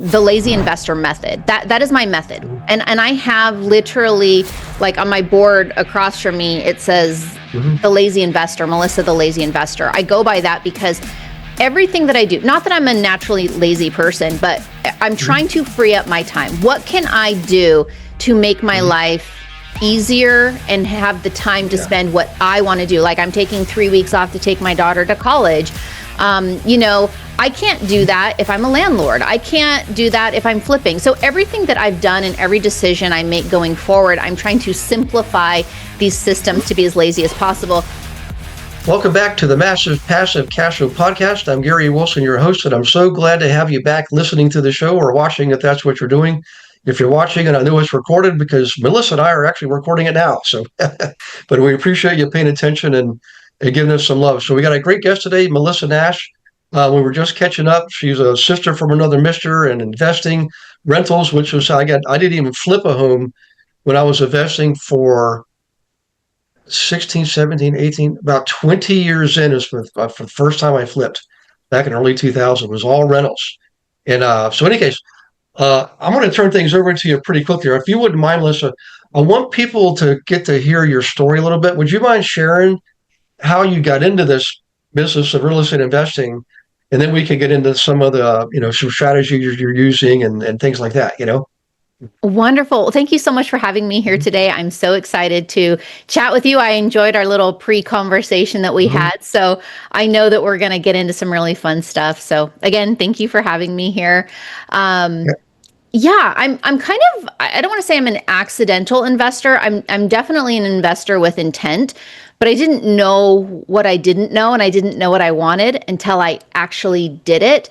the lazy investor method. That is my method. And I have literally, like on my board across from me, it says Mhm. the lazy investor, Melissa the lazy investor. I go by that because everything that I do, not that I'm a naturally lazy person, but I'm trying to free up my time. What can I do to make my life easier and have the time to spend what I want to do? Like, I'm taking 3 weeks off to take my daughter to college. I can't do that if I'm a landlord. I can't do that if I'm flipping. So everything that I've done and every decision I make going forward, I'm trying to simplify these systems to be as lazy as possible. Welcome back to the Massive Passive Cash Flow Podcast. I'm Gary Wilson, your host, and I'm so glad to have you back listening to the show or watching if that's what you're doing. If you're watching, and I know it's recorded because Melissa and I are actually recording it now. So, but we appreciate you paying attention and giving us some love. So we got a great guest today, Melissa Nash. We were just catching up. She's a sister from another mister and investing rentals, which was I didn't even flip a home when I was investing for 16, 17, 18, about 20 years in is for the first time I flipped back in early 2000. It was all rentals. And so in any case, I'm going to turn things over to you pretty quickly. If you wouldn't mind, Melissa, I want people to get to hear your story a little bit. Would you mind sharing how you got into this business of real estate investing? And then we can get into some of the, some strategies you're using and things like that. Wonderful. Thank you so much for having me here today. I'm so excited to chat with you. I enjoyed our little pre-conversation that we had. So I know that we're going to get into some really fun stuff. So again, thank you for having me here. Yeah, I'm kind of, I don't want to say I'm an accidental investor. I'm definitely an investor with intent, but I didn't know what I didn't know, and I didn't know what I wanted until I actually did it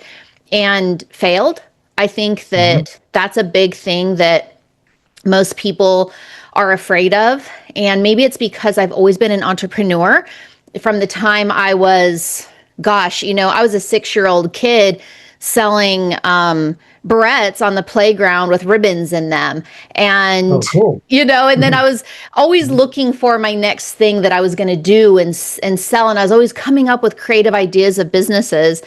and failed. I think that that's a big thing that most people are afraid of. And maybe it's because I've always been an entrepreneur from the time I was, I was a 6-year-old kid selling barrettes on the playground with ribbons in them. And, Oh, cool. and then I was always looking for my next thing that I was going to do and sell. And I was always coming up with creative ideas of businesses.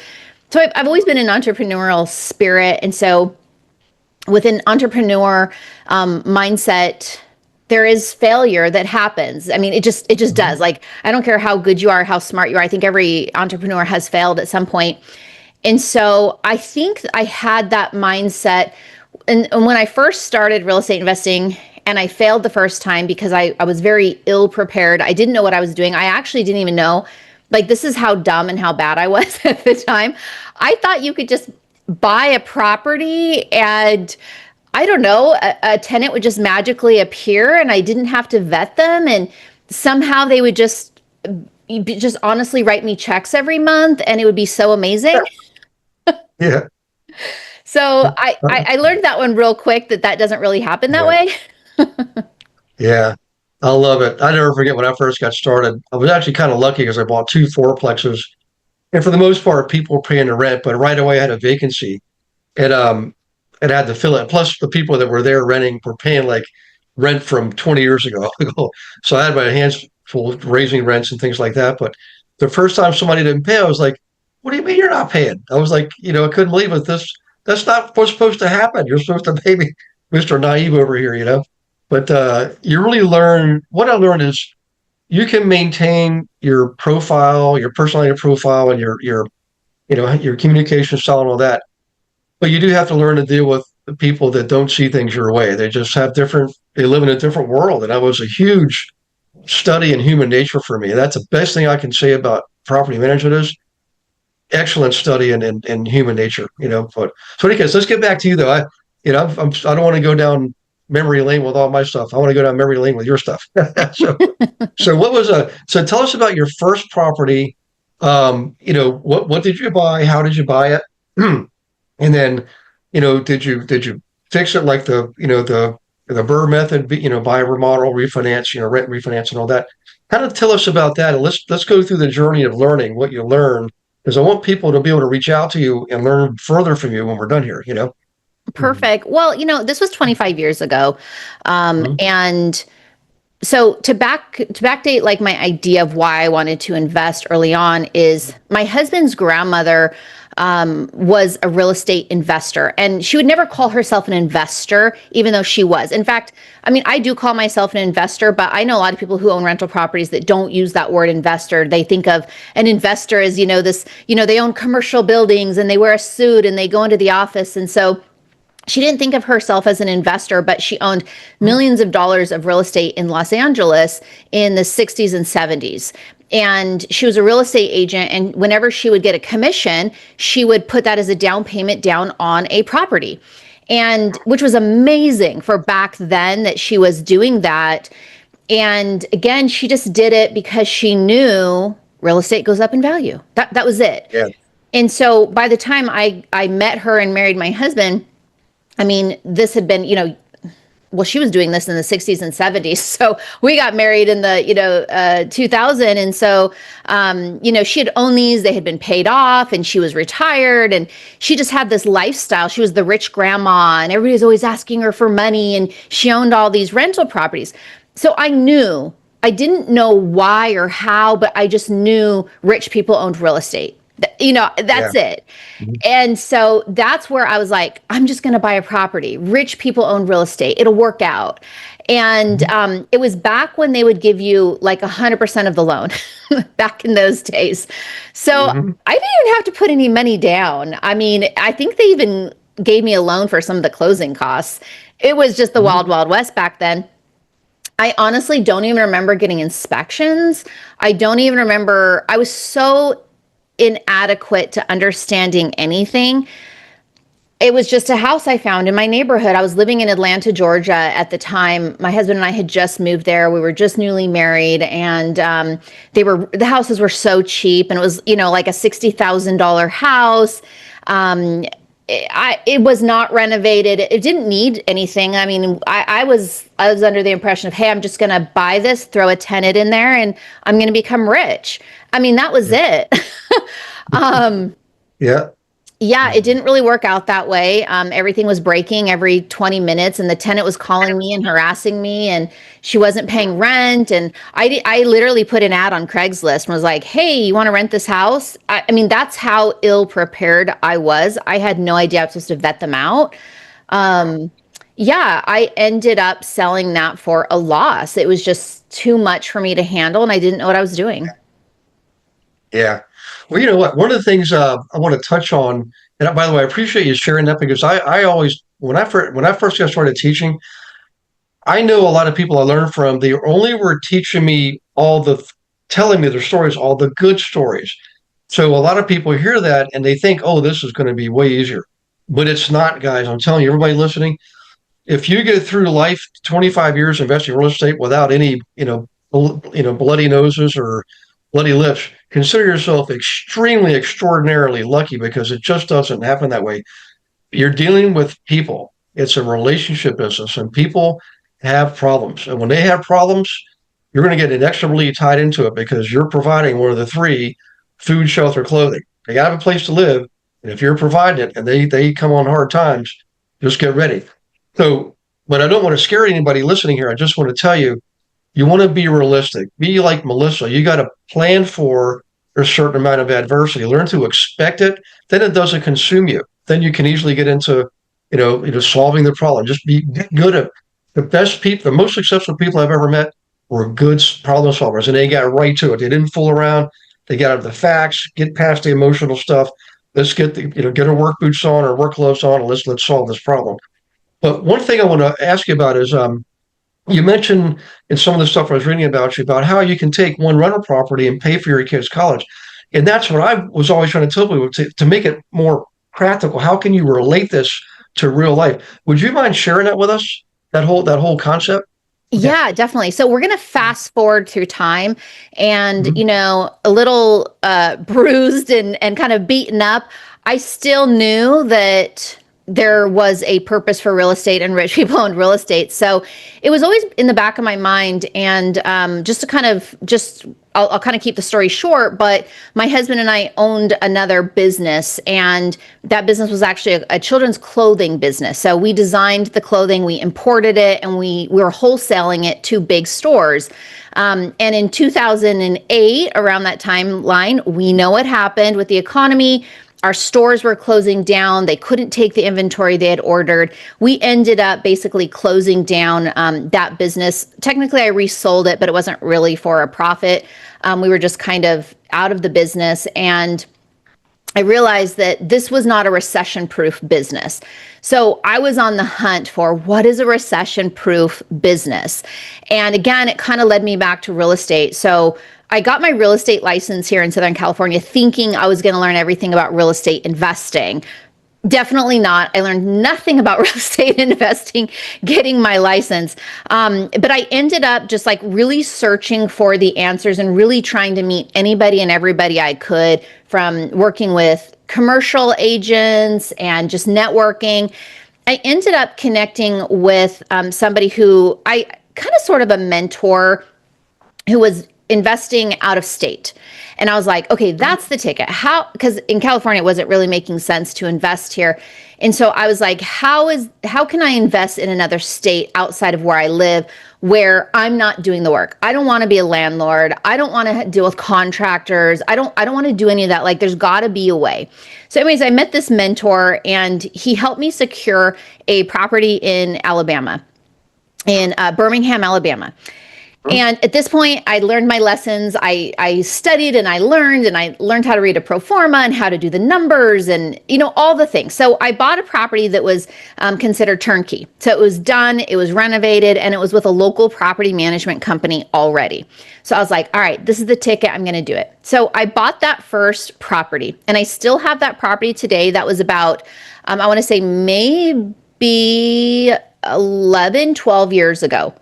So I've always been an entrepreneurial spirit. And so with an entrepreneur mindset, there is failure that happens. I mean, it just does. Like, I don't care how good you are, how smart you are. I think every entrepreneur has failed at some point. And so I think I had that mindset. And when I first started real estate investing, and I failed the first time because I was very ill prepared. I didn't know what I was doing. I actually didn't even know. Like, this is how dumb and how bad I was at the time. I thought you could just buy a property and I don't know, a tenant would just magically appear and I didn't have to vet them. And somehow they would just honestly write me checks every month and it would be so amazing. Yeah. So I learned that one real quick, that doesn't really happen that way. Yeah. I love it. I never forget when I first got started. I was actually kind of lucky because I bought 2 fourplexes. And for the most part, people were paying the rent, but right away I had a vacancy. And and I had to fill it. Plus the people that were there renting were paying like rent from 20 years ago. So I had my hands full raising rents and things like that. But the first time somebody didn't pay, I was like, what do you mean you're not paying? I was like, I couldn't believe it. That's not what's supposed to happen. You're supposed to pay me, Mr. Naive over here. But you really learn. What I learned is you can maintain your profile, your personality profile, and your communication style and all that. But you do have to learn to deal with the people that don't see things your way. They just have they live in a different world. And that was a huge study in human nature for me. And that's the best thing I can say about property management is excellent study in human nature. But so anyways, let's get back to you though. I don't want to go down memory lane with all my stuff. I want to go down memory lane with your stuff. So tell us about your first property. What did you buy? How did you buy it? And then, did you fix it like the Burr method, buy, remodel, refinance, rent, refinance, and all that? Kind of tell us about that, and let's go through the journey of learning what you learned, because I want people to be able to reach out to you and learn further from you when we're done here. Perfect. Well, this was 25 years ago. And so to backdate, like, my idea of why I wanted to invest early on is my husband's grandmother was a real estate investor. And she would never call herself an investor, even though she was. In fact, I mean, I do call myself an investor, but I know a lot of people who own rental properties that don't use that word investor. They think of an investor as, they own commercial buildings and they wear a suit and they go into the office. And so she didn't think of herself as an investor, but she owned millions of dollars of real estate in Los Angeles in the 60s and 70s. And she was a real estate agent. And whenever she would get a commission, she would put that as a down payment down on a property. And which was amazing for back then that she was doing that. And again, she just did it because she knew real estate goes up in value. That was it. Yeah. And so by the time I met her and married my husband, I mean, this had been, well, she was doing this in the 60s and 70s. So we got married in the, 2000. And so, she had owned these, they had been paid off and she was retired and she just had this lifestyle. She was the rich grandma and everybody was always asking her for money and she owned all these rental properties. So I didn't know why or how, but I just knew rich people owned real estate. That's it. And so that's where I was like, I'm just going to buy a property. Rich people own real estate. It'll work out. And it was back when they would give you like 100% of the loan back in those days. So I didn't even have to put any money down. I mean, I think they even gave me a loan for some of the closing costs. It was just the wild, wild west back then. I honestly don't even remember getting inspections. I don't even remember. I was so inadequate to understanding anything. It was just a house I found in my neighborhood. I was living in Atlanta, Georgia at the time. My husband and I had just moved there. We were just newly married and the houses were so cheap and it was, like a $60,000 house. It was not renovated. It didn't need anything. I mean, I was under the impression of, hey, I'm just going to buy this, throw a tenant in there and I'm going to become rich. I mean, that was it. Yeah, it didn't really work out that way. Everything was breaking every 20 minutes and the tenant was calling me and harassing me and she wasn't paying rent. And I literally put an ad on Craigslist and was like, hey, you want to rent this house? I mean, that's how ill prepared I was. I had no idea I was supposed to vet them out. I ended up selling that for a loss. It was just too much for me to handle and I didn't know what I was doing. Yeah. Well, you know what? One of the things I want to touch on, and by the way, I appreciate you sharing that because I always, when I first got started teaching, I know a lot of people I learned from, they only were teaching me telling me their stories, all the good stories. So a lot of people hear that and they think, oh, this is going to be way easier. But it's not, guys. I'm telling you, everybody listening, if you go through life 25 years investing in real estate without any, bloody noses or bloody lips, consider yourself extremely, extraordinarily lucky because it just doesn't happen that way. You're dealing with people. It's a relationship business and people have problems. And when they have problems, you're going to get inexorably tied into it because you're providing one of the three: food, shelter, clothing. They got to have a place to live. And if you're providing it and they come on hard times, just get ready. So, but I don't want to scare anybody listening here. I just want to tell you, you want to be realistic. Be like Melissa. You got to plan for a certain amount of adversity. Learn to expect it. Then it doesn't consume you. Then you can easily get into, solving the problem. Just be good at the best people. The most successful people I've ever met were good problem solvers, and they got right to it. They didn't fool around. They got the facts. Get past the emotional stuff. Let's get our work boots on or work gloves on, and let's solve this problem. But one thing I want to ask you about is you mentioned in some of the stuff I was reading about you about how you can take one rental property and pay for your kids' college. And that's what I was always trying to tell people to make it more practical. How can you relate this to real life? Would you mind sharing that with us? That whole concept? Yeah, definitely. So we're going to fast forward through time and, a little bruised and kind of beaten up. I still knew that there was a purpose for real estate and rich people owned real estate. So it was always in the back of my mind. And I'll kind of keep the story short, but my husband and I owned another business, and that business was actually a children's clothing business. So we designed the clothing, we imported it, and we were wholesaling it to big stores. And in 2008, around that timeline, we know what happened with the economy. Our stores were closing down. They couldn't take the inventory they had ordered. We ended up basically closing down that business. Technically, I resold it, but it wasn't really for a profit. We were just kind of out of the business, and I realized that this was not a recession-proof business. So I was on the hunt for what is a recession-proof business. And again, it kind of led me back to real estate. So I got my real estate license here in Southern California thinking I was going to learn everything about real estate investing. Definitely not. I learned nothing about real estate investing getting my license. But I ended up just like really searching for the answers and really trying to meet anybody and everybody I could, from working with commercial agents and just networking. I ended up connecting with somebody who I kind of sort of a mentor who was investing out of state. And I was like, okay, that's the ticket. How, because in California, it wasn't really making sense to invest here. And so I was like, how can I invest in another state outside of where I live, where I'm not doing the work? I don't want to be a landlord. I don't want to deal with contractors. I don't want to do any of that. Like, there's got to be a way. So anyways, I met this mentor, and he helped me secure a property in Alabama, in Birmingham, Alabama. And at this point, I learned my lessons. I studied and I learned how to read a pro forma and how to do the numbers and, all the things. So I bought a property that was considered turnkey. So it was done, it was renovated, and it was with a local property management company already. So I was like, all right, this is the ticket. I'm going to do it. So I bought that first property, and I still have that property today. That was about, I want to say maybe 11, 12 years ago.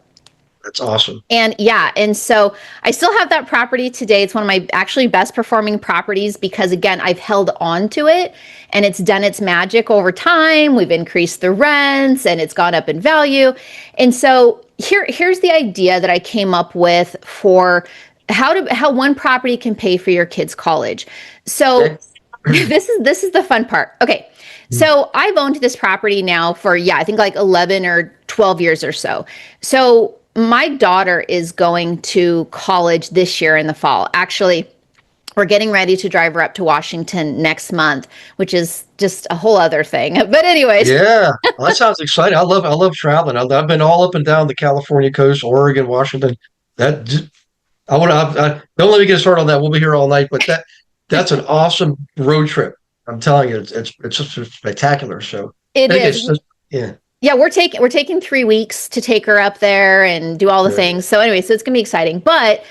That's awesome. And yeah, and so I still have that property today. It's one of my actually best performing properties because, again, I've held on to it and it's done its magic over time. We've increased the rents and it's gone up in value. And so here's the idea that I came up with for how one property can pay for your kids' college. So this is the fun part. Okay. So I've owned this property now for, I think like 11 or 12 years or so. So my daughter is going to college this year in the fall. Actually, we're getting ready to drive her up to Washington next month, which is just a whole other thing. But anyways. Yeah, well, that sounds exciting. I love traveling. I've been all up and down the California coast, Oregon, Washington. Don't let me get started on that. We'll be here all night, but that's an awesome road trip. I'm telling you, it's just spectacular. So it is. Yeah. Yeah, we're taking 3 weeks to take her up there and do all the things. So anyway, so it's gonna be exciting. But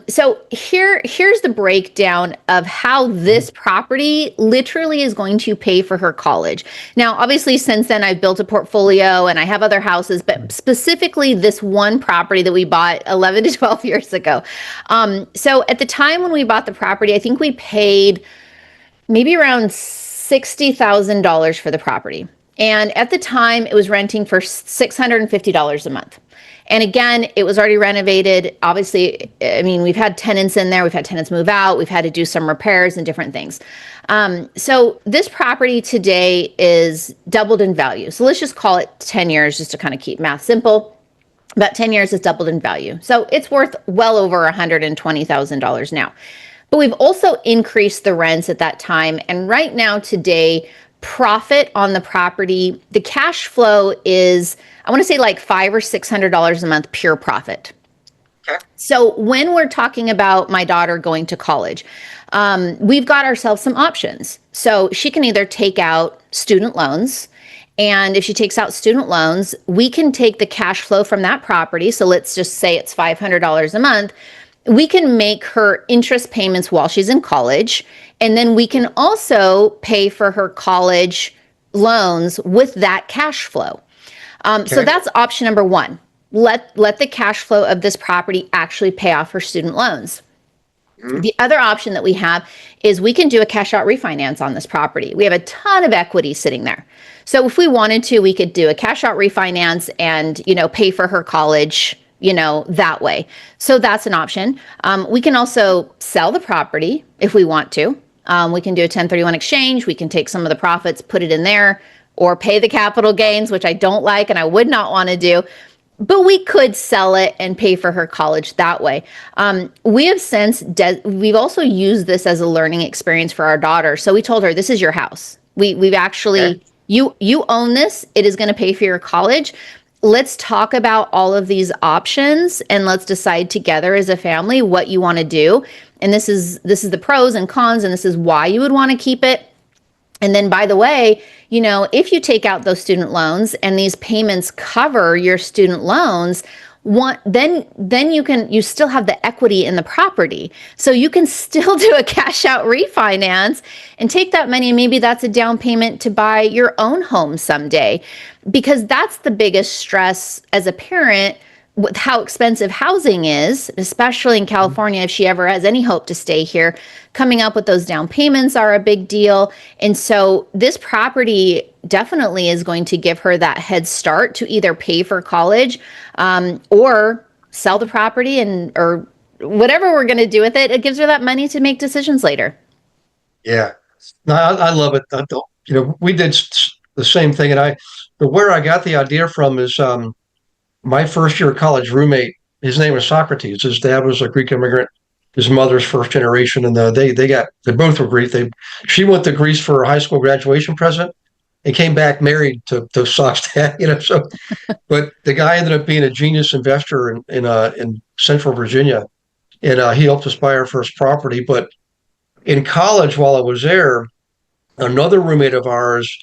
so here's the breakdown of how this property literally is going to pay for her college. Now, obviously, since then I've built a portfolio and I have other houses, but specifically this one property that we bought 11 to 12 years ago. So at the time when we bought the property, I think we paid maybe around $60,000 for the property. And at the time, it was renting for $650 a month. And again, it was already renovated. Obviously, I mean, we've had tenants in there. We've had tenants move out. We've had to do some repairs and different things. So this property today is doubled in value. So let's just call it 10 years just to kind of keep math simple. About 10 years, it's doubled in value. So it's worth well over $120,000 now. But we've also increased the rents at that time. And right now, today, profit on the property, the cash flow is, I want to say like $500 or $600 a month pure profit. Okay. So when we're talking about my daughter going to college, we've got ourselves some options. So she can either take out student loans, and if she takes out student loans, we can take the cash flow from that property. So let's just say it's $500 a month. We can make her interest payments while she's in college, and then we can also pay for her college loans with that cash flow. So that's option number one. Let the cash flow of this property actually pay off her student loans. Mm-hmm. The other option that we have is we can do a cash out refinance on this property. We have a ton of equity sitting there. So if we wanted to, we could do a cash out refinance and, pay for her college, that way. So that's an option. We can also sell the property if we want to. We can do a 1031 exchange. We can take some of the profits, put it in there, or pay the capital gains, which I don't like and I would not want to do. but we could sell it and pay for her college that way. We have since we've also used this as a learning experience for our daughter. So we told her, this is your house. We've Okay. actually, you own this. It is going to pay for your college. Let's talk about all of these options and let's decide together as a family what you want to do. And this is the pros and cons, and this is why you would want to keep it. And then, by the way, if you take out those student loans and these payments cover your student loans, then you still have the equity in the property. So you can still do a cash out refinance and take that money, and maybe that's a down payment to buy your own home someday. Because that's the biggest stress as a parent with how expensive housing is, especially in California, if she ever has any hope to stay here. Coming up with those down payments are a big deal. And so this property definitely is going to give her that head start to either pay for college, or sell the property, or whatever we're going to do with it. It gives her that money to make decisions later. Yeah. No, I love it. We did the same thing, but where I got the idea from is my first year college roommate. His name was Socrates. His dad was a Greek immigrant. His mother's first generation, and they both were Greek. She went to Greece for her high school graduation present and came back married to Soc's dad. So but the guy ended up being a genius investor in Central Virginia, and he helped us buy our first property. But in college, while I was there, another roommate of ours,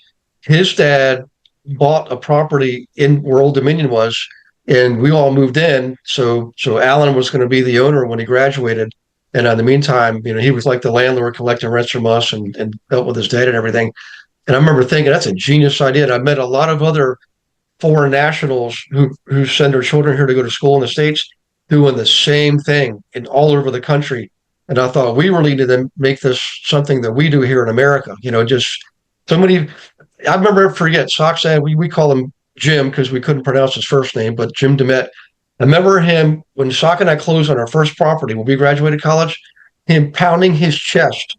his dad bought a property in where Old Dominion was, and we all moved in. So Alan was going to be the owner when he graduated. And in the meantime, he was like the landlord collecting rents from us and dealt with his dad and everything. And I remember thinking that's a genius idea. And I met a lot of other foreign nationals who send their children here to go to school in the States doing the same thing in all over the country. And I thought we really need to make this something that we do here in America. Just so many. I remember, forget Sock said we call him Jim because we couldn't pronounce his first name, but Jim Demet. I remember him when Sock and I closed on our first property when we graduated college, him pounding his chest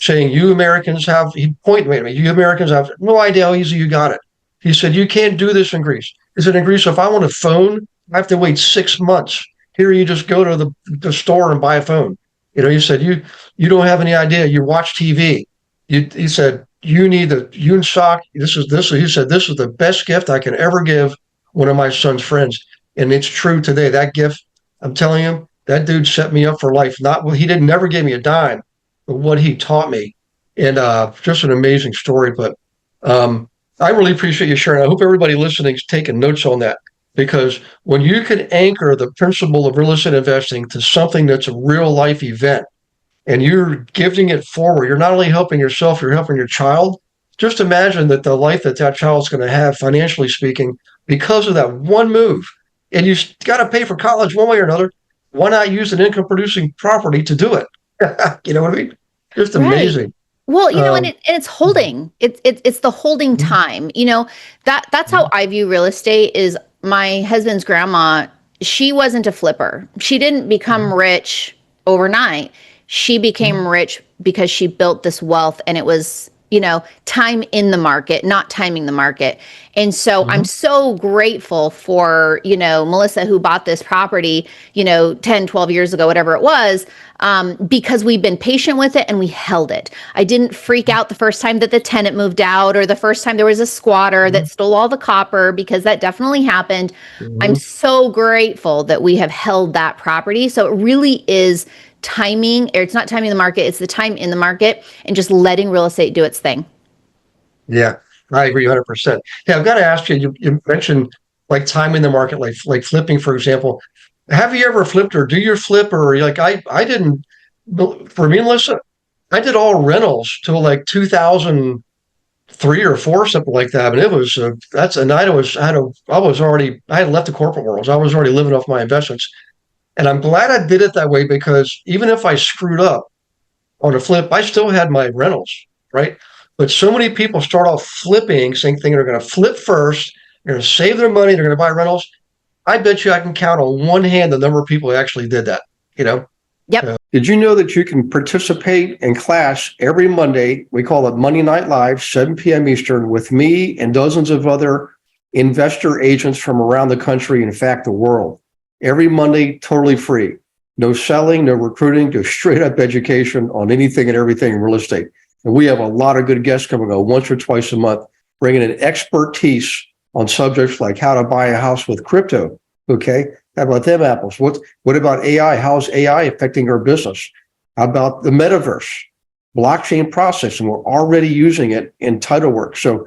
saying, "You Americans have," he pointed at me, "You Americans have no idea how easy you got it." He said, "You can't do this in Greece." He said, "In Greece, if I want a phone, I have to wait 6 months. Here, you just go to the store and buy a phone." He said, "You don't have any idea. You watch TV." He said, "You and Sock, he said, this is the best gift I can ever give one of my son's friends." And it's true today. That gift, I'm telling you, that dude set me up for life. He didn't never give me a dime, but what he taught me. And just an amazing story. But I really appreciate you sharing. I hope everybody listening is taking notes on that, because when you can anchor the principle of real estate investing to something that's a real life event and you're giving it forward, you're not only helping yourself, you're helping your child. Just imagine that the life that child's going to have, financially speaking, because of that one move. And you got to pay for college one way or another. Why not use an income producing property to do it? You know what I mean? Just Right. amazing. Well, Um, it's holding. It's the holding time. That's how I view real estate. Is my husband's grandma, she wasn't a flipper. She didn't become rich overnight. She became rich because she built this wealth, and it was, time in the market, not timing the market. And so I'm so grateful for, Melissa, who bought this property, 10, 12 years ago, whatever it was, because we've been patient with it and we held it. I didn't freak out the first time that the tenant moved out, or the first time there was a squatter that stole all the copper, because that definitely happened. I'm Mhm. so grateful that we have held that property. So it really is timing, or it's not timing the market, it's the time in the market, and just letting real estate do its thing. Yeah, I agree 100%. Yeah, I've got to ask you, you mentioned like timing the market, like flipping, for example. Have you ever flipped, or do you flip, or like I didn't, for me, Melissa, I did all rentals till like 2003 or four, something like that. And it was, that's a night I had left the corporate world. So I was already living off my investments. And I'm glad I did it that way, because even if I screwed up on a flip, I still had my rentals, right? But so many people start off flipping, thinking they're going to flip first, they're going to save their money, they're going to buy rentals. I bet you I can count on one hand the number of people who actually did that. You know. Yep. Did you know that you can participate in class every Monday? We call it Monday Night Live, 7 p.m. Eastern, with me and dozens of other investor agents from around the country, in fact, the world. Every Monday, totally free. No selling, no recruiting, just straight up education on anything and everything in real estate. And we have a lot of good guests coming on once or twice a month, bringing in expertise on subjects like how to buy a house with crypto. Okay. How about them apples? What about AI? How's AI affecting our business? How about the metaverse, blockchain processing? We're already using it in title work. So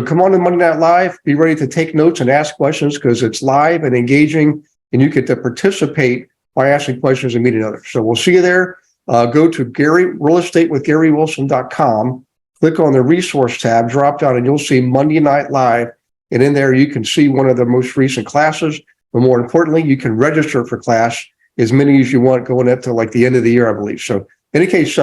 come on to Monday Night Live. Be ready to take notes and ask questions because it's live and engaging, and you get to participate by asking questions and meeting others. So we'll see you there. Go to realestatewithgarywilson.com, click on the resource tab, drop down, and you'll see Monday Night Live. And in there, you can see one of the most recent classes. But more importantly, you can register for class as many as you want going up to like the end of the year, I believe. So in any case,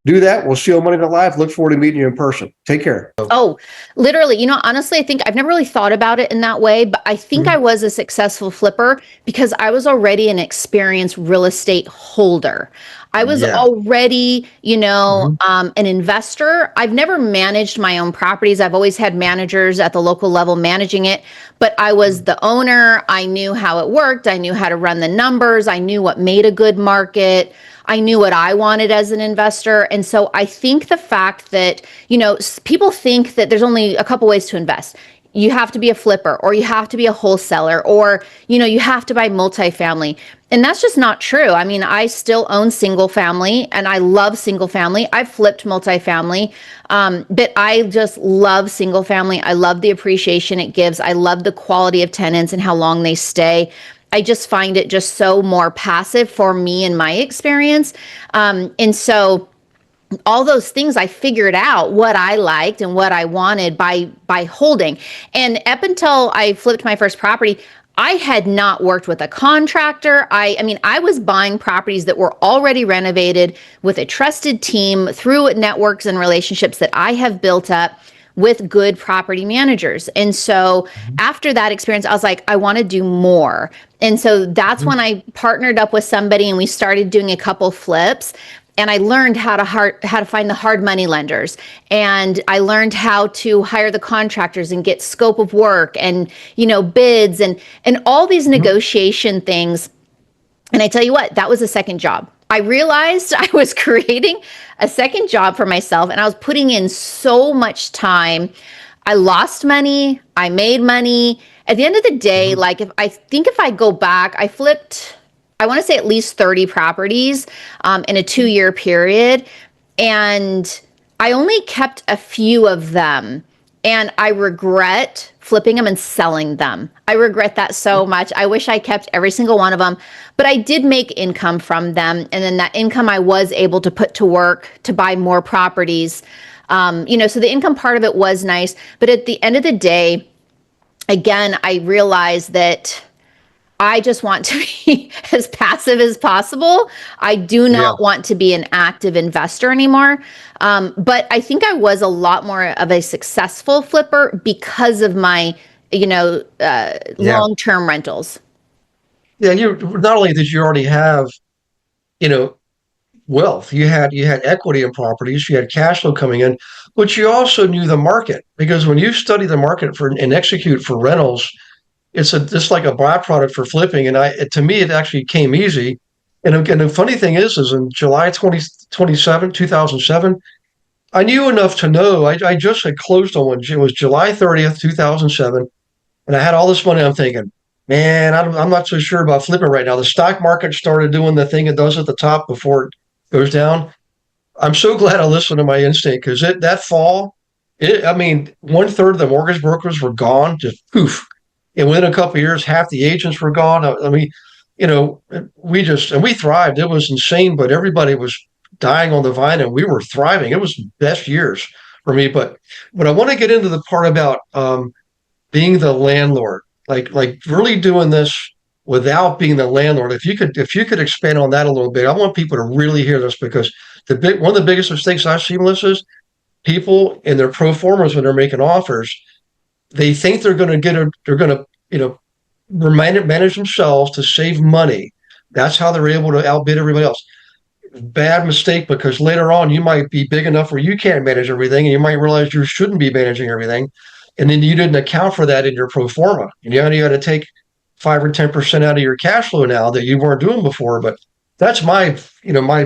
do that. We'll see you on Monday Night Live. Look forward to meeting you in person. Take care. Oh, literally, honestly, I think I've never really thought about it in that way, but I think I was a successful flipper because I was already an experienced real estate holder. I was already, an investor. I've never managed my own properties. I've always had managers at the local level managing it, but I was the owner. I knew how it worked. I knew how to run the numbers. I knew what made a good market. I knew what I wanted as an investor. And so I think the fact that, people think that there's only a couple ways to invest. You have to be a flipper, or you have to be a wholesaler, or, you have to buy multifamily. And that's just not true. I mean, I still own single family and I love single family. I've flipped multifamily, but I just love single family. I love the appreciation it gives. I love the quality of tenants and how long they stay. I just find it just so more passive for me in my experience. And so all those things, I figured out what I liked and what I wanted by holding. And up until I flipped my first property, I had not worked with a contractor. I was buying properties that were already renovated with a trusted team through networks and relationships that I have built up with good property managers. And so after that experience, I was like, I want to do more. And so that's when I partnered up with somebody and we started doing a couple flips. And I learned how to find the hard money lenders. And I learned how to hire the contractors and get scope of work and, bids and all these negotiation things. And I tell you what, that was a second job. I realized I was creating a second job for myself and I was putting in so much time. I lost money. I made money. At the end of the day, if I go back, I flipped, I want to say at least 30 properties in a 2-year period. And I only kept a few of them. And I regret flipping them and selling them. I regret that so much. I wish I kept every single one of them, but I did make income from them. And then that income I was able to put to work to buy more properties. So the income part of it was nice. But at the end of the day, again, I realized that I just want to be as passive as possible. I do not want to be an active investor anymore. But I think I was a lot more of a successful flipper because of my, long-term rentals. Yeah, you not only did you already have, wealth, you had equity in properties, you had cash flow coming in, but you also knew the market because when you study the market and execute for rentals, it's just like a byproduct for flipping. And to me, it actually came easy. And again, the funny thing is in July 2007, I knew enough to know, I just had closed on one. It was July 30th, 2007. And I had all this money. I'm thinking, man, I'm not so sure about flipping right now. The stock market started doing the thing it does at the top before it goes down. I'm so glad I listened to my instinct because that fall, 1/3 of the mortgage brokers were gone, just poof. And within a couple of years, half the agents were gone. We thrived. It was insane, but everybody was dying on the vine and we were thriving. It was the best years for me. But I want to get into the part about being the landlord, like really doing this without being the landlord. If you could expand on that a little bit, I want people to really hear this because one of the biggest mistakes I've seen, Melissa, is people in their pro formas when they're making offers, they think they're going to manage themselves to save money. That's how they're able to outbid everybody else. Bad mistake, because later on you might be big enough where you can't manage everything and you might realize you shouldn't be managing everything. and then you didn't account for that in your pro forma. And you only got to take 5 or 10% out of your cash flow now that you weren't doing before. But that's my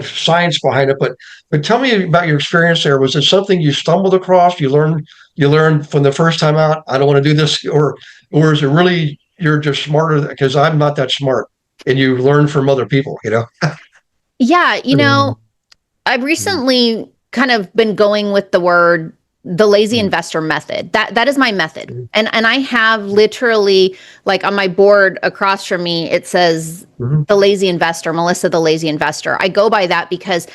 science behind it. But tell me about your experience there. Was it something you stumbled across? You learned from the first time out, I don't want to do this, or is it really you're just smarter because I'm not that smart, and you learn from other people, Yeah, I've recently kind of been going with the lazy investor method. That is my method. And I have literally, like, on my board across from me, it says Mhm. the lazy investor, Melissa the lazy investor. I go by that because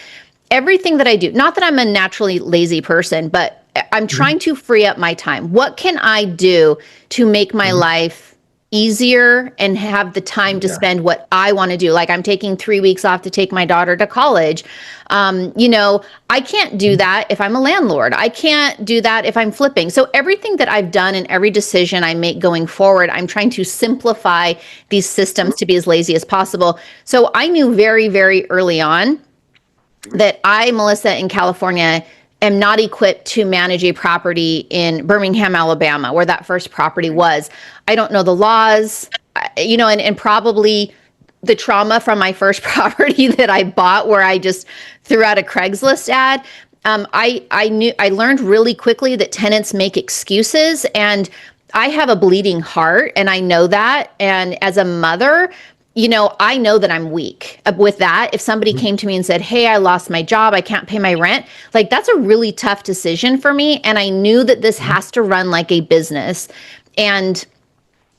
everything that I do, not that I'm a naturally lazy person, but I'm Mhm. trying to free up my time. What can I do to make my Mhm. life easier and have the time to Yeah. spend what I want to do? Like, I'm taking 3 weeks off to take my daughter to college. I can't do that if I'm a landlord. I can't do that if I'm flipping. So everything that I've done and every decision I make going forward, I'm trying to simplify these systems to be as lazy as possible. So I knew very, very early on that I, Melissa, in California, am not equipped to manage a property in Birmingham, Alabama, where that first property was. I don't know the laws, and probably the trauma from my first property that I bought, where I just threw out a Craigslist ad. I learned really quickly that tenants make excuses, and I have a bleeding heart, and I know that. And as a mother, I know that I'm weak with that. If somebody came to me and said, "Hey, I lost my job, I can't pay my rent," like, that's a really tough decision for me. And I knew that this has to run like a business. And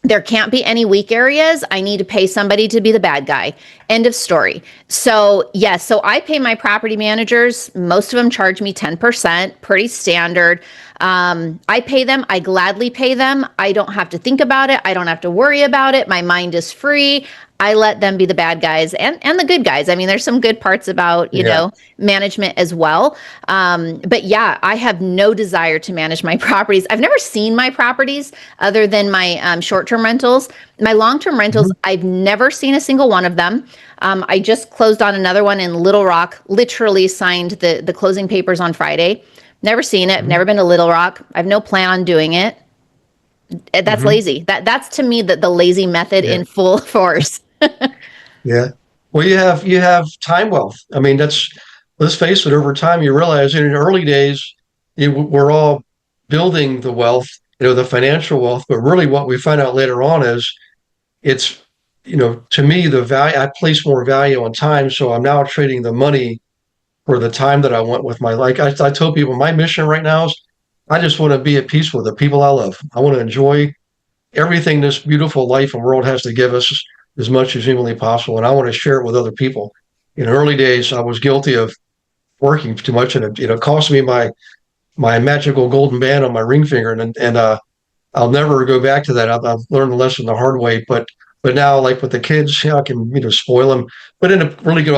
there can't be any weak areas. I need to pay somebody to be the bad guy. End of story. So, yes, so I pay my property managers. Most of them charge me 10%, pretty standard. I pay them. I gladly pay them. I don't have to think about it. I don't have to worry about it. My mind is free. I let them be the bad guys and the good guys. I mean, there's some good parts about, Yeah. management as well. But yeah, I have no desire to manage my properties. I've never seen my properties other than my short-term rentals. My long-term rentals, Mhm. I've never seen a single one of them. I just closed on another one in Little Rock, literally signed the closing papers on Friday. Never seen it, Mhm. never been to Little Rock. I've no plan on doing it. That's Mhm. lazy. That's to me the lazy method Yeah. in full force. Yeah. Well, you have time wealth. I mean, let's face it, over time you realize in the early days we're all building the wealth, the financial wealth, but really what we find out later on is it's, to me, the value, I place more value on time. So I'm now trading the money for the time that I want with my, like I told people, my mission right now is I just want to be at peace with the people I love. I want to enjoy everything this beautiful life and world has to give us as much as humanly possible. And I want to share it with other people. In early days, I was guilty of working too much, and it cost me my magical golden band on my ring finger, and I'll never go back to that. I've learned the lesson the hard way, but now, like with the kids, I can spoil them, but in a really good.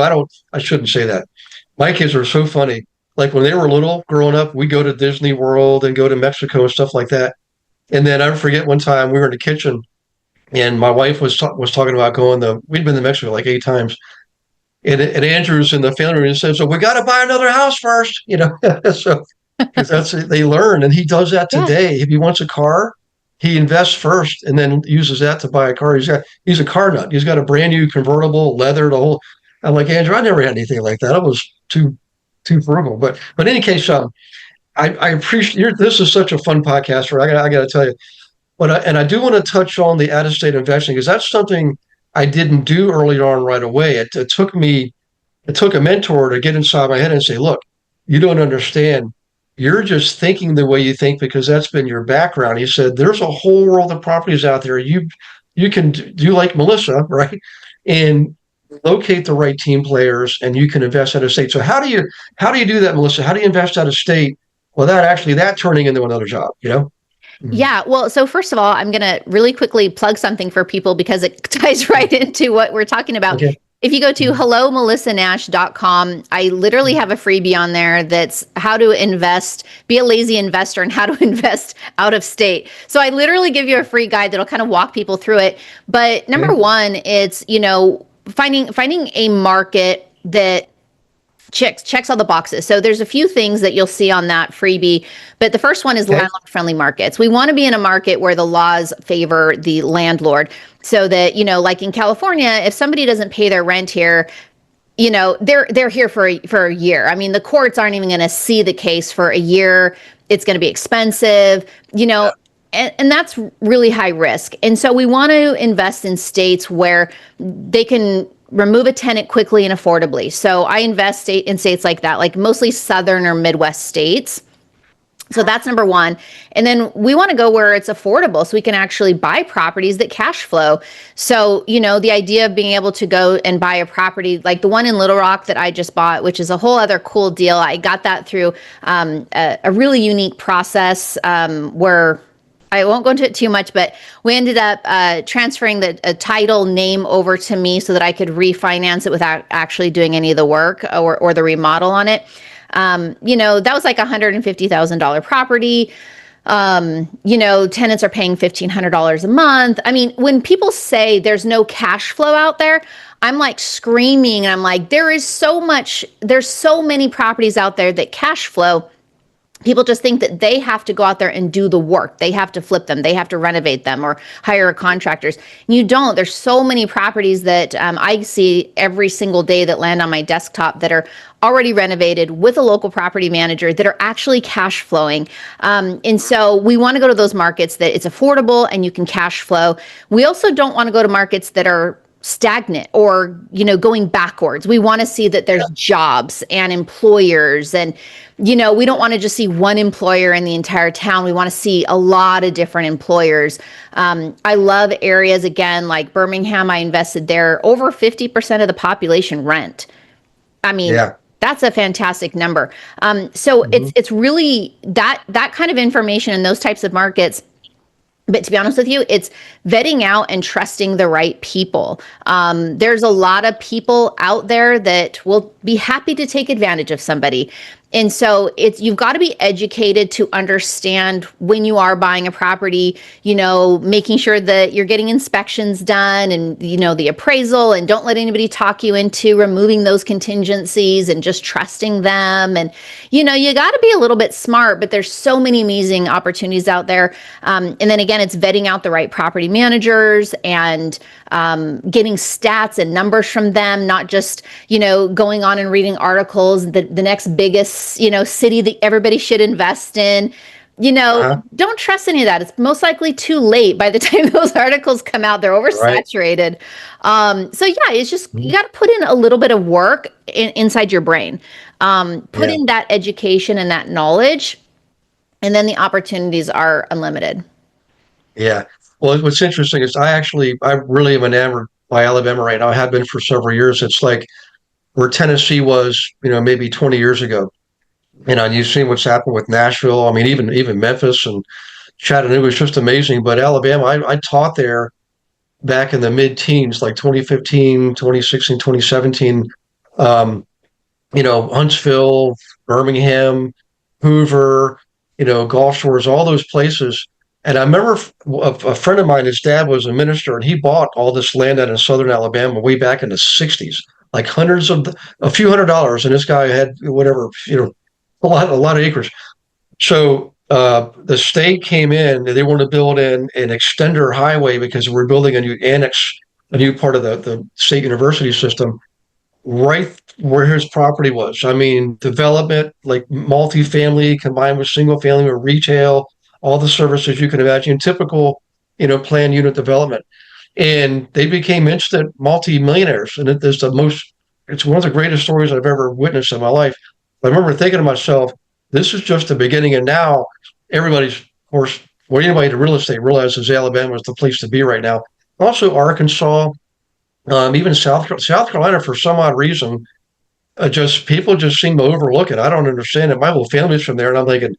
I shouldn't say that. My kids are so funny. Like when they were little, growing up, we go to Disney World and go to Mexico and stuff like that. And then I forget one time we were in the kitchen and my wife was talking about we'd been to Mexico like 8 times, and Andrew's in the family room and said, "So we got to buy another house first," so because that's they learn, and he does that Yeah. today. If he wants a car, he invests first and then uses that to buy a car. He's a car nut. He's got a brand new convertible, leather, the whole. I'm like, Andrew, I never had anything like that. I was too frugal, but in any case, I appreciate this is such a fun podcast. I got to tell you. And I do want to touch on the out of state investing because that's something I didn't do early on right away. It took a mentor to get inside my head and say, look, you don't understand. You're just thinking the way you think because that's been your background. He said, there's a whole world of properties out there. You can do like Melissa, right? And locate the right team players and you can invest out of state. So how do you do that, Melissa? How do you invest out of state without actually that turning into another job? Mhm. Yeah, well, so first of all, I'm going to really quickly plug something for people because it ties right into what we're talking about. Okay. If you go to hellomelissanash.com, I literally have a freebie on there that's how to invest, be a lazy investor, and how to invest out of state. So I literally give you a free guide that'll kind of walk people through it. But number Okay. one, it's, finding a market that checks all the boxes. So there's a few things that you'll see on that freebie, but the first one is Okay. landlord friendly markets. We want to be in a market where the laws favor the landlord, so that, like in California, if somebody doesn't pay their rent here, they're here for a year. I mean, the courts aren't even going to see the case for a year. It's going to be expensive, and that's really high risk. And so we want to invest in states where they can remove a tenant quickly and affordably. So I invest in states like that, like mostly southern or Midwest states. So that's number one. And then we want to go where it's affordable so we can actually buy properties that cash flow. So, the idea of being able to go and buy a property like the one in Little Rock that I just bought, which is a whole other cool deal. I got that through a really unique process where I won't go into it too much, but we ended up transferring the title name over to me so that I could refinance it without actually doing any of the work or the remodel on it. That was like $150,000 property. Tenants are paying $1,500 a month. I mean, when people say there's no cash flow out there, I'm like screaming, and I'm like, there's so many properties out there that cash flow. People just think that they have to go out there and do the work. They have to flip them. They have to renovate them or hire contractors. You don't. There's so many properties that I see every single day that land on my desktop that are already renovated with a local property manager that are actually cash flowing. And so we want to go to those markets that it's affordable and you can cash flow. We also don't want to go to markets that are stagnant or, going backwards. We want to see that there's jobs and employers, and, we don't want to just see one employer in the entire town. We want to see a lot of different employers. I love areas, again, like Birmingham. I invested there. Over 50% of the population rent. I mean, Yeah. that's a fantastic number. So it's really that kind of information in those types of markets. But to be honest with you, it's vetting out and trusting the right people. There's a lot of people out there that will be happy to take advantage of somebody. And so you've got to be educated to understand when you are buying a property, making sure that you're getting inspections done and, the appraisal, and don't let anybody talk you into removing those contingencies and just trusting them. And, you got to be a little bit smart, but there's so many amazing opportunities out there. And then again, it's vetting out the right property managers and getting stats and numbers from them, not just, going on and reading articles, the next biggest, city that everybody should invest in. Don't trust any of that. It's most likely too late by the time those articles come out. They're oversaturated. Right. So yeah, it's just, you got to put in a little bit of work inside your brain, put in that education and that knowledge, and then the opportunities are unlimited. Yeah. Well, what's interesting is I really am enamored by Alabama right now. I have been for several years. It's like where Tennessee was, maybe 20 years ago. And you've seen what's happened with Nashville. I mean, even Memphis and Chattanooga is just amazing. But Alabama, I taught there back in the mid-teens, like 2015, 2016, 2017. Huntsville, Birmingham, Hoover, Gulf Shores, all those places. And I remember a friend of mine, his dad was a minister, and he bought all this land out in southern Alabama way back in the 60s, like a few $100s. And this guy had whatever, a lot of acres. So the state came in and they wanted to build in an extender highway because we're building a new annex, a new part of the state university system right where his property was. I mean, development, like multifamily combined with single family or retail, all the services you can imagine, typical, planned unit development. And they became instant multi-millionaires. And it's one of the greatest stories I've ever witnessed in my life. I remember thinking to myself, this is just the beginning. And now everybody's, of course, anybody into real estate realizes Alabama is the place to be right now. Also, Arkansas, even South Carolina, for some odd reason, people just seem to overlook it. I don't understand it. My whole family's from there, and I'm thinking,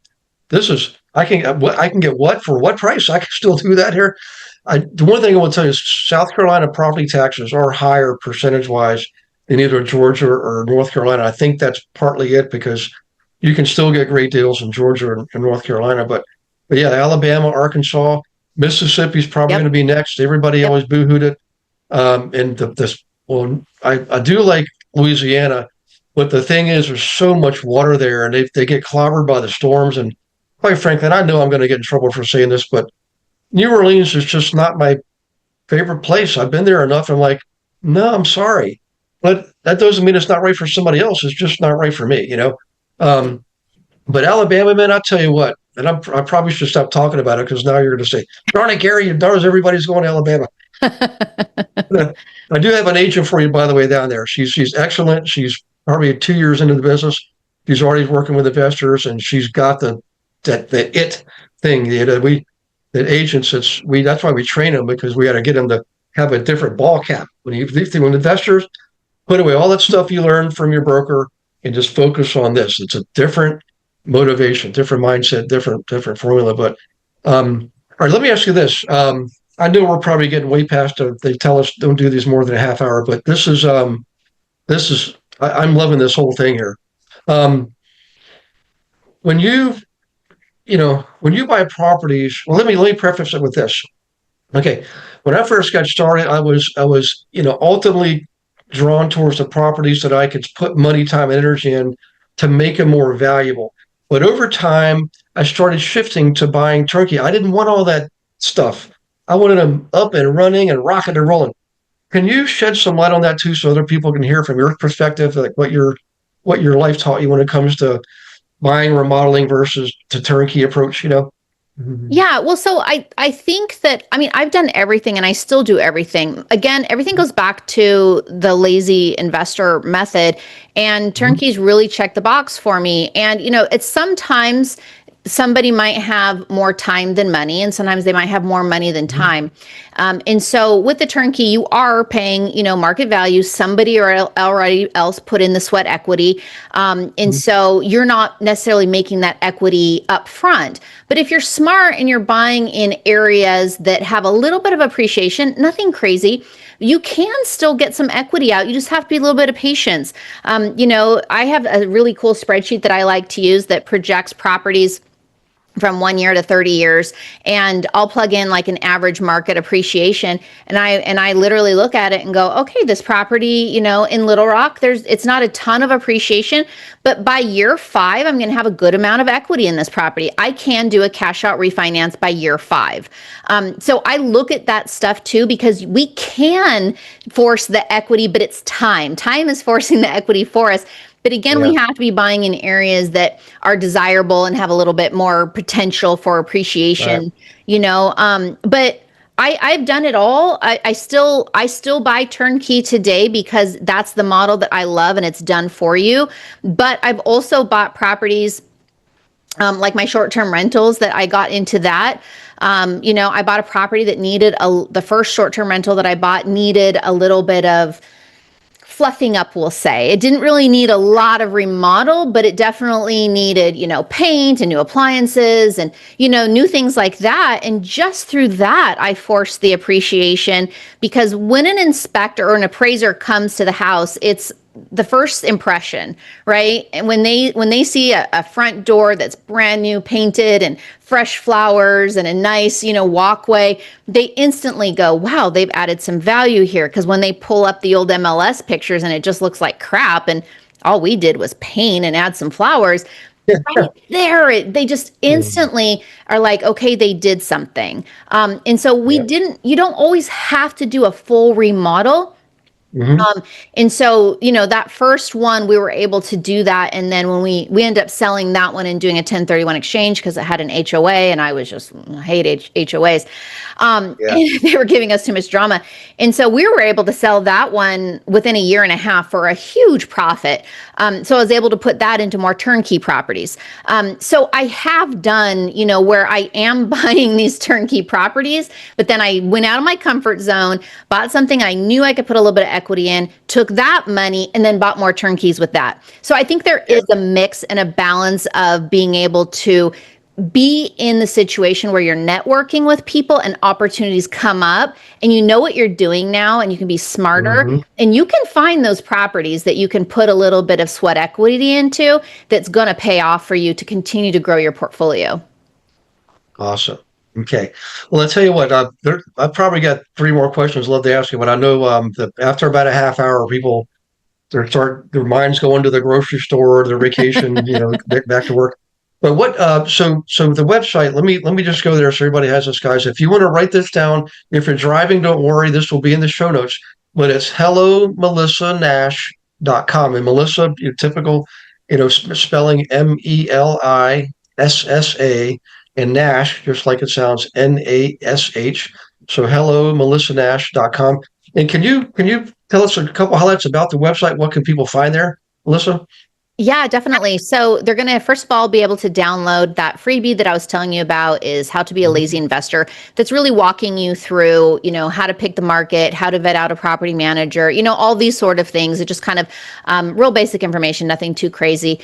I can get what for what price? I can still do that here. The one thing I will tell you is South Carolina property taxes are higher percentage wise than either Georgia or North Carolina. I think that's partly it because you can still get great deals in Georgia and North Carolina. But yeah, Alabama, Arkansas, Mississippi's probably going to be next. Everybody always boo-hooed it. I do like Louisiana. But the thing is, there's so much water there, and they get clobbered by the storms. And quite frankly, and I know I'm going to get in trouble for saying this, but New Orleans is just not my favorite place. I've been there enough. I'm like, no, I'm sorry, but that doesn't mean it's not right for somebody else. It's just not right for me. Um, but Alabama, man, I'll tell you what, and I probably should stop talking about it because now you're going to say, darn it, Gary, darn, everybody's going to Alabama. I do have an agent for you, by the way, down there. She's excellent. She's probably 2 years into the business. She's already working with investors, and she's got the it thing. That agents, that's why we train them, because we got to get them to have a different ball cap. When investors, put away all that stuff you learned from your broker and just focus on this. It's a different motivation, different mindset, different formula. But all right, let me ask you this. I know we're probably getting way past. They tell us don't do these more than a half hour, but I'm loving this whole thing here. Um, when when you buy properties, well, let me preface it with this. Okay, when I first got started, I was ultimately drawn towards the properties that I could put money, time, and energy in to make them more valuable. But over time, I started shifting to buying turnkey. I didn't want all that stuff. I wanted them up and running and rocking and rolling. Can you shed some light on that too, so other people can hear from your perspective, like what your life taught you when it comes to buying, remodeling versus to turnkey approach? Mhm. Yeah, well, so I think that, I mean, I've done everything and I still do everything. Again, everything goes back to the lazy investor method, and Mhm. turnkeys really check the box for me. And it's sometimes somebody might have more time than money, and sometimes they might have more money than Mhm. time. And so with the turnkey, you are paying, market value. Somebody or already else put in the sweat equity. And Mhm. so you're not necessarily making that equity up front. But if you're smart and you're buying in areas that have a little bit of appreciation, nothing crazy, you can still get some equity out. You just have to be a little bit of patience. I have a really cool spreadsheet that I like to use that projects properties from 1 year to 30 years, and I'll plug in like an average market appreciation, and I literally look at it and go, okay, this property, in Little Rock, it's not a ton of appreciation, but by year 5 I'm going to have a good amount of equity in this property. I can do a cash out refinance by year 5. So I look at that stuff too, because we can force the equity, but it's time is forcing the equity for us. But again, we Yeah. have to be buying in areas that are desirable and have a little bit more potential for Right. appreciation. But I've done it all. I still buy turnkey today because that's the model that I love and it's done for you. But I've also bought properties, like my short-term rentals, that I got into that. I bought a property that the first short-term rental that I bought needed a little bit of fluffing up, we'll say. It didn't really need a lot of remodel, but it definitely needed, paint and new appliances and, new things like that. And just through that, I forced the appreciation, because when an inspector or an appraiser comes to the house, it's the first impression, right? And when they see a front door that's brand new painted and fresh flowers and a nice, walkway, they instantly go, wow, they've added some value here. Because when they pull up the old MLS pictures and it just looks like crap, and all we did was paint and add some flowers, right there, they just Mhm. instantly are like, okay, they did something. And so Yeah. you don't always have to do a full remodel. Mhm. And so, that first one, we were able to do that. And then when we ended up selling that one and doing a 1031 exchange, because it had an HOA, and I hate HOAs. Yeah. And they were giving us too much drama. And so we were able to sell that one within a year and a half for a huge profit. So I was able to put that into more turnkey properties. So I have done, where I am buying these turnkey properties, but then I went out of my comfort zone, bought something I knew I could put a little bit of equity in, took that money, and then bought more turnkeys with that. So I think there Yeah. is a mix and a balance of being able to be in the situation where you're networking with people and opportunities come up, and you know what you're doing now, and you can be smarter, Mhm. and you can find those properties that you can put a little bit of sweat equity into, that's going to pay off for you to continue to grow your portfolio. Awesome. Okay. Well, I'll tell you what, I've probably got three more questions I'd love to ask you, but I know that after about a half hour, people their minds going to the grocery store, their vacation, back to work. But so the website, let me just go there so everybody has this, guys. If you want to write this down, if you're driving, don't worry, this will be in the show notes. But it's HelloMelissaNash.com. And Melissa, your typical, spelling Melissa, and Nash, just like it sounds, Nash. So HelloMelissaNash.com. And can you tell us a couple highlights about the website? What can people find there, Melissa? Yeah, definitely. So they're going to, first of all, be able to download that freebie that I was telling you about, is How to Be a Lazy Investor. That's really walking you through, how to pick the market, how to vet out a property manager, all these sort of things. It just kind of real basic information, nothing too crazy.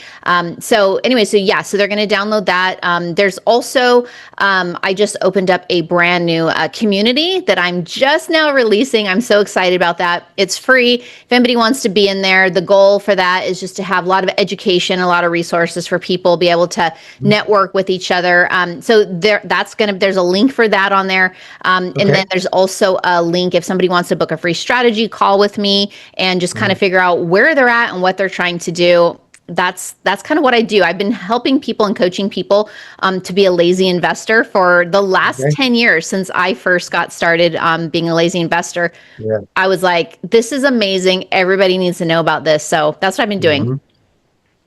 So anyway, so they're going to download that. There's also, I just opened up a brand new community that I'm just now releasing. I'm so excited about that. It's free. If anybody wants to be in there, the goal for that is just to have a lot of education, a lot of resources for people be able to network with each other. So there's a link for that on there. And then there's also a link if somebody wants to book a free strategy call with me and just kind of figure out where they're at and what they're trying to do. That's kind of what I do. I've been helping people and coaching people to be a lazy investor for the last 10 years since I first got started being a lazy investor. Yeah. I was like, this is amazing. Everybody needs to know about this. So that's what I've been doing. Mm-hmm.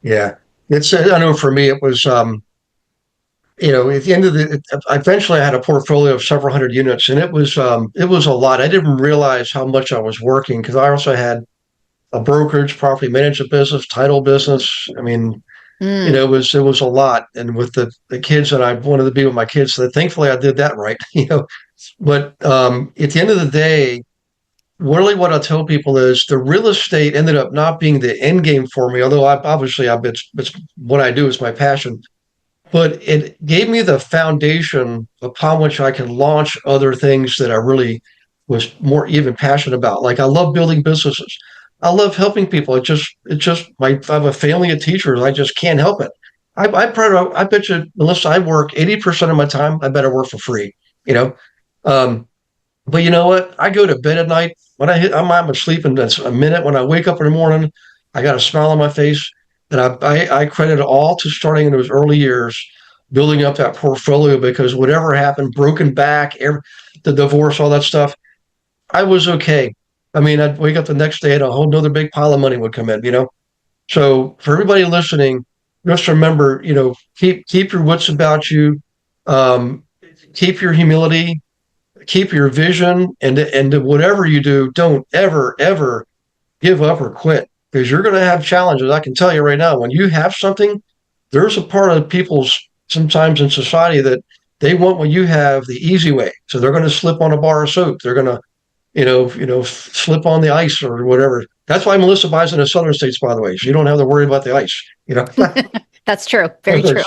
Yeah, I know for me, it was, at the end of eventually I had a portfolio of several hundred units, and it was a lot. I didn't realize how much I was working because I also had a brokerage, property management business, title business. I mean, it was a lot. And with the kids, and I wanted to be with my kids, so thankfully I did that right, But at the end of the day, really what I tell people is the real estate ended up not being the end game for me, although it's what I do, is my passion. But it gave me the foundation upon which I can launch other things that I really was more even passionate about. Like I love building businesses. I love helping people. I have a family of teachers. I just can't help it. I bet you, Melissa, I work 80% of my time. I better work for free, you know? Um, but you know what? I go to bed at night. When I'm asleep in a minute. When I wake up in the morning, I got a smile on my face. And I credit it all to starting in those early years, building up that portfolio, because whatever happened, broken back, the divorce, all that stuff, I was okay. I mean, I'd wake up the next day and a whole nother big pile of money would come in. So for everybody listening, just remember, keep your wits about you, um, keep your humility, keep your vision, and whatever you do, don't ever give up or quit, because you're going to have challenges. I can tell you right now, when you have something, there's a part of people's sometimes in society that they want what you have the easy way. So they're going to slip on a bar of soap. They're going to, slip on the ice or whatever. That's why Melissa buys in the southern states, by the way. So you don't have to worry about the ice. That's true. Very true.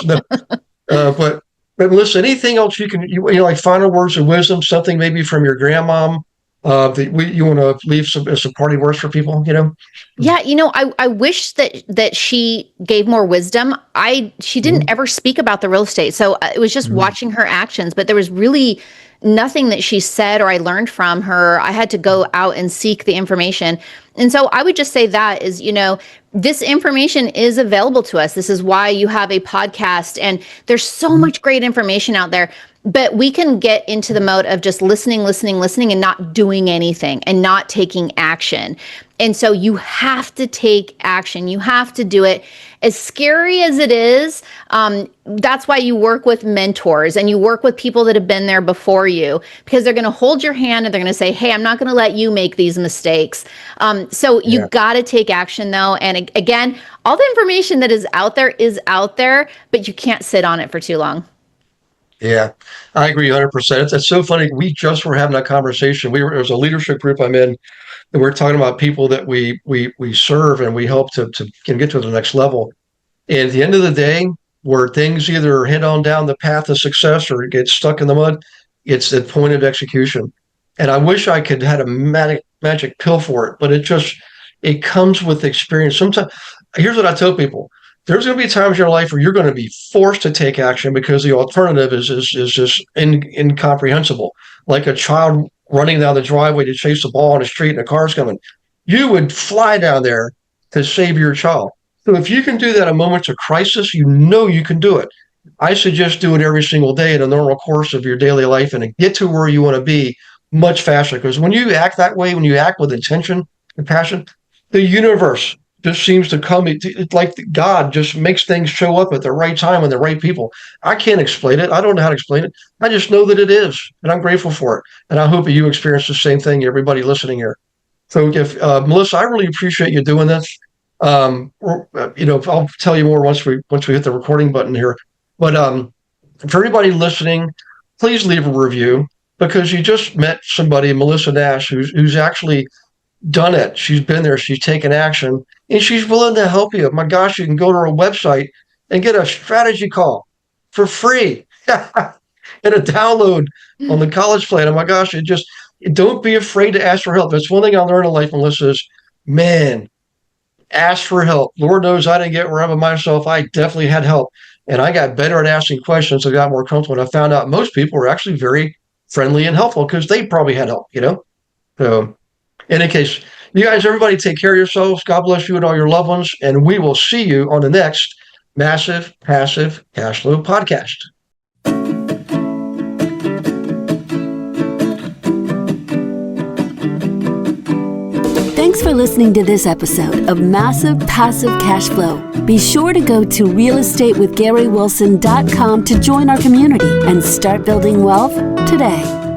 But Melissa, anything else like final words of wisdom, something maybe from your grandmom that you want to leave some party words for people? Yeah, I wish that she gave more wisdom. She didn't Mhm. ever speak about the real estate. So it was just Mhm. watching her actions, but there was really nothing that she said or I learned from her. I had to go out and seek the information. And so I would just say that is, this information is available to us. This is why you have a podcast, and there's so much great information out there. But we can get into the mode of just listening, and not doing anything and not taking action. And so you have to take action. You have to do it. As scary as it is, that's why you work with mentors and you work with people that have been there before you, because they're going to hold your hand and they're going to say, hey, I'm not going to let you make these mistakes. So you got to take action, though. And again, all the information that is out there, but you can't sit on it for too long. Yeah, I agree 100%. It's so funny. We just were having that conversation. There was a leadership group I'm in, and we're talking about people that we serve and we help to can get to the next level. And at the end of the day, where things either head on down the path of success or get stuck in the mud, it's the point of execution. And I wish I could had a magic pill for it, but it comes with experience. Sometimes, here's what I tell people: there's going to be times in your life where you're going to be forced to take action because the alternative is just incomprehensible. Like a child running down the driveway to chase the ball on the street and a car's coming. You would fly down there, to save your child. So if you can do that in moments of crisis, you know you can do it. I suggest do it every single day in a normal course of your daily life and get to where you want to be much faster. Because when you act that way, when you act with intention and passion, the universe just seems to come. It's like God just makes things show up at the right time and the right people. I can't explain it. I don't know how to explain it. I just know that it is, and I'm grateful for it. And I hope that you experience the same thing, everybody listening here. So, if Melissa, I really appreciate you doing this. I'll tell you more once we hit the recording button here. But for everybody listening, please leave a review because you just met somebody, Melissa Nash, who's actually done it. She's been there. She's taken action, and she's willing to help you. My gosh, you can go to her website and get a strategy call for free and a download on the college plan. Oh my gosh, don't be afraid to ask for help. That's one thing I learned in life, Melissa, is, man, ask for help. Lord knows I didn't get where I'm at myself. I definitely had help. And I got better at asking questions. I got more comfortable. And I found out most people were actually very friendly and helpful because they probably had help, So in any case, you guys, everybody take care of yourselves. God bless you and all your loved ones. And we will see you on the next Massive Passive Cash Flow podcast. Thanks for listening to this episode of Massive Passive Cash Flow. Be sure to go to realestatewithgarywilson.com to join our community and start building wealth today.